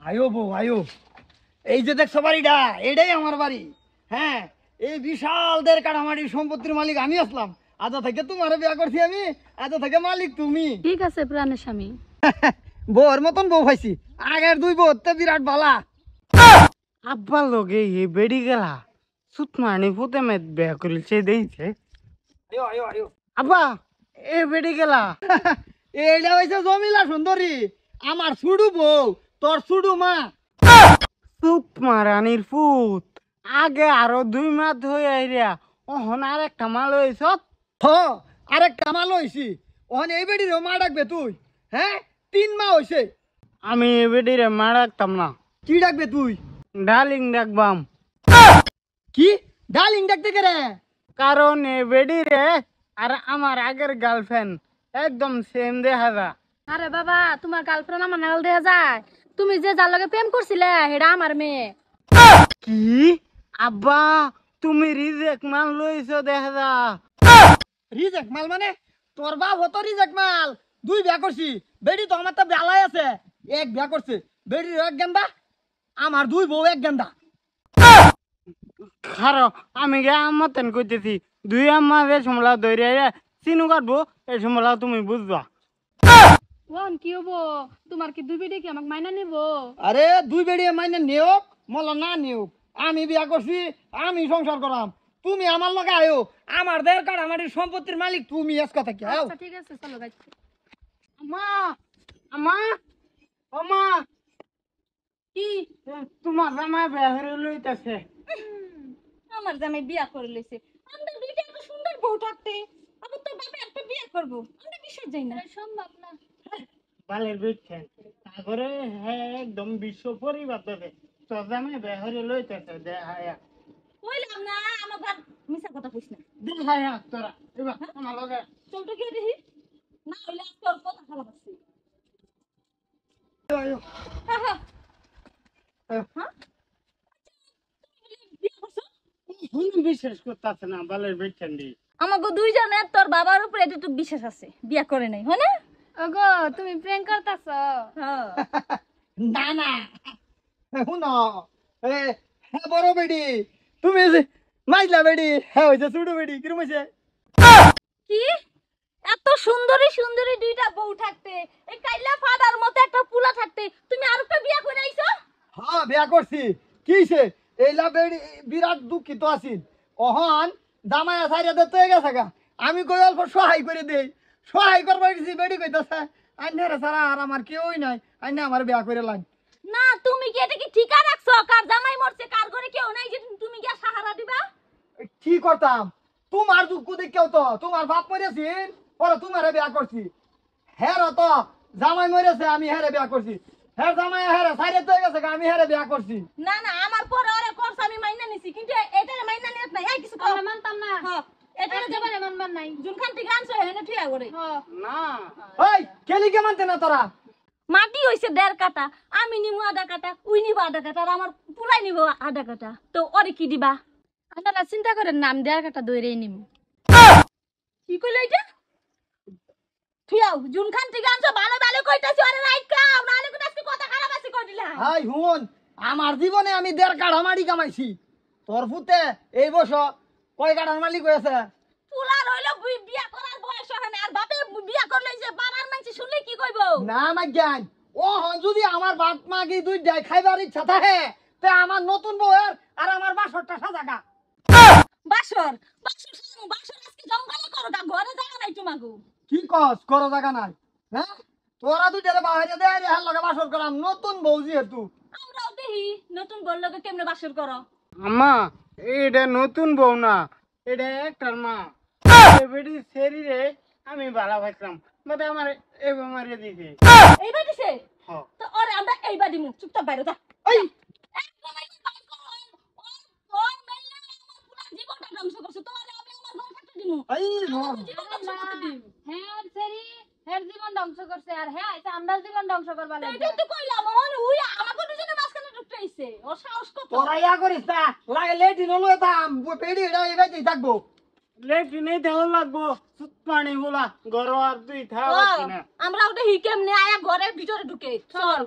আয়ো বউ আয়ো, এই যে দেখছো বাড়িটা, এটাই আমার বাড়ি। হ্যাঁ, এই বিশালদের কাটামাটির সম্পত্তির মালিক আমি আসলাম। আজ থেকে তোমার বিয়া করছি আমি, আজ থেকে মালিক তুমি। ঠিক আছে প্রাণের স্বামী। বউর মতন বউ পাইছি, আগের দুই বউ তো বিরাট বালা। আব্বা লগে এ বেড়ি গেলা সুতমানি ফুতে মেদ বেয়া করিল সে দেইছে। আয়ো আয়ো আয়ো। আব্বা এ বেড়ি গেলা এইটা হয়েছে জমিলা সুন্দরী, আমার ছুডু বউ, তোর ছুডু মা। সুতমারানির ফুত আগে আরো 2 মাস হয়ে আইরা অহন আর একটা মাল হইছ। হ, আরেক কামাল হয়েছি। ওখানে এই বেডির মা ডাকবে তুই? হ্যাঁ, 3 মা হয়েছে। আমি এ বেডিরে মা রাখতাম না, কি ডাকবে তুই? ডার্লিং ডাকবাম। কি ডার্লিং ডাকতে কে রে? কারণ এ বেডিরে আর আমার আগের গার্লফ্রেন্ড একদম সেম দেখা যা। আরে বাবা, তোমার গার্লফ্রেন্ড আমার নাগাল দেয়া যায়? তুমি যে যার লগে প্রেম করছিলে হেডা আমার মেয়ে। কি আব্বা তুমি রিজেক্ট মাল লইছ দেখা যা। রিজেক্ট মাল মানে? তোর বাপ হতো রিজেক্ট মাল। 2 বিয়া করছি, বেডি তো আমার তো বেলাই আছে। 1 বিয়া করছে, বেডির 1 গেন্দা, আমার 2 বউ 1 গেন্দা। খারো আমি গে আম্মাতেন কইতেছি 2 আম্মা যে সমলা দইরে চিনু কাটবো এই সমলা তুমি বুঝবা। ওন কি হবো? তোমার কি দুই বেডি কি আমাকে মাইনা নিবো? আরে 2 বেডি মাইনে নিয়োগ মলা না নিয়োগ, আমি বিয়া করছি, আমি সংসার করাম। তুমি আমার লগে আয়ো, আমার দের কাটামাটির সম্পত্তির মালিক তুমি। এস কথা কি আও? আচ্ছা ঠিক আছে, চলো যাচ্ছি। আম্মা আম্মা ওমা কি? তোমার জামাই বেহরে লইতাছে। আমার জামাই বিয়া করে লইছে। আমরা দুইটা এত সুন্দর বউ থাকতে আবার তোর বাবা একটা বিয়া করব, আমরা বিশ্বাস যাই না, সম্ভব না। বালের বিচ্ছেন তারপরে হ্যাঁ একদম বিশ্ব পরিবার দেবে তোর জামাই বেহরে লইতাছে দেখায়া কইলাম না আমার বাপ মিছা কথা কইছ না। দেখায়া তোরা এবার আমার লগে চল তো গিয়ে দেখি, না হইলে আজকে ওর কথা খারাপ আছে। আয়ো, হ্যাঁ হ্যাঁ আয়ো। হ্যাঁ, বিয়া করছো? শুনুন বিশ্বাস করতেছে না বালের বিচ্ছেন দি আমাগো দুইজনের তোর বাবার উপরে এতটুকু বিশ্বাস আছে, বিয়া করে নাই হয় না? ওগো তুমি প্রেম করতাছ? হ্যাঁ। না না, শুনো, হ্যাঁ বড় বেডি, তুমি মাইলা বেডি, হ্যাঁ হয়েছে ছোট বেডি, কিরম হয়েছে? কি এত সুন্দরী সুন্দরী দুইটা বউ থাকতে, এই কাইলা ফাদার মতো একটা পুলা থাকতে তুমি আরেকটা বিয়া করে আইছো? হ্যাঁ বিয়া করছি, কিছে এইলা বেডি বিরাট দুঃখিত আছি। অহন জামাইয়া সাইরা দিতে গেছে গা, আমি কই অল্প সহায় করে দেই, সহায় করবার গেছি, বেডি কইতাছে আইনারে সারা আর আমার কেউই নাই, আইনা আমার বিয়া করে লাগ। না তুমি কি এটা কি ঠিকা রাখছো? কার জামাই মরছে, কার ঘরে কেউ নাই যে তুমি গিয়া সাহারা দিবা? কি করতাম, তোমার দুঃখ দেখেও তো তোমার বাপ মরেছিল, পরে তোমারে বিয়া করছি। হ্যাঁ তো জামাই মরেছে, আমি হ্যারে বিয়া করছি। হ্যাঁ জামাই হ্যাঁ সাইরে তো গেছে গা, আমি হ্যারে বিয়া করছি। না না, আমার পরে ওরে কোর্স আমি মাইনা নিছি, কিন্তু এটারে মাইনা নিয়ত নাই। এই কিছু আমরা মানতাম না। হ্যাঁ, এটারে জবারে মানবার নাই। জুনখান থেকে আনছো হেনে ঠিয়া করে। হ্যাঁ, না ওই কেলি কে মানতে না তোরা? মাটি হইছে 1.5 কাটা, আমি নিমু আধা কাটা, উই নিব আধা কাটা, আর আমার পুলাই নিব আধা কাটা। তো ওরে কি দিবা? আপনারা চিন্তা করেন না, আমি 1.5 কাটা দইরেই নিমু। কি কইলো এটা? ঠিয়াও জুনখান থেকে আনছো, ভালো ভালো কইতাছি ওরে রাইট কাও, নালে কিন্তু আজকে কথা খারাপ আছে কই দিলা। হাই হুন, আমার জীবনে আমি 1.5 কাঠা মাটি কামাইছি। তোর ফুতে এই বছর কয় কাঠার মালিক হয়েছে? পুলা রইলো বিয়া করার বয়স হয় না, আর বাপে বিয়া করলে যে পাড়ার মানুষ শুনলে কি কইবো? না মাজ্ঞান, ও হন যদি আমার বাপ মাগি দুই ডাই খাইবার ইচ্ছা থাকে, তে আমার নতুন বউয়ের আর আমার বাসরটা সাজাগা। বাসর বাসর সামু, বাসর আজকে জঙ্গলে করো, তা ঘরে জায়গা নাই তোমাগো। কি কস করো জায়গা নাই? হ্যাঁ, তোরা দুইটারে বাহিরে দেয় রে, হার লগে বাসর করাম, নতুন বউ যেহেতু। আমরাও দেখি নতুন বড় লোকে কেমনে বাসর করো। আম্মা এটা নতুন বউ না, এটা একটার মা। বেটি শরীরে আমি ভালো পাইছিলাম বাট আমার এই বেমারে দিছে। এইবার দিছে হ্যাঁ তো ওরে আমরা এইবার দিমু, চুপচাপ বাইরে যা। এই একদম একদম বাইর করো। ওর মেইয়া আমার পুরা জীবনটা ধ্বংস করছে, তোরে আমি আমার ঘর কাটতে দিমু। এই ধর। জীবন ধ্বংস করতে দিমু। হ্যাঁ সেরি হের জীবন ধ্বংস করছে আর হ্যাঁ এটা আমরা জীবন ধ্বংস করবা লাগবে। এইটাই তো কইলাম, ওহন উই আমাকে দুজনে মাঝখানে ঢুকতে আইছে, ওর সাহস কত। তোরা ইয়া করিস না, লাগে লেটি নলুয়ে থাম, পেড়ি এটা এবাইতেই থাকবো। লেফট নেই দেওয়া লাগবো সুত পানি বলা গরো আর দুই থাকা আমরা ওটা হি কেমনে আয়া ঘরের ভিতরে ঢুকে চল।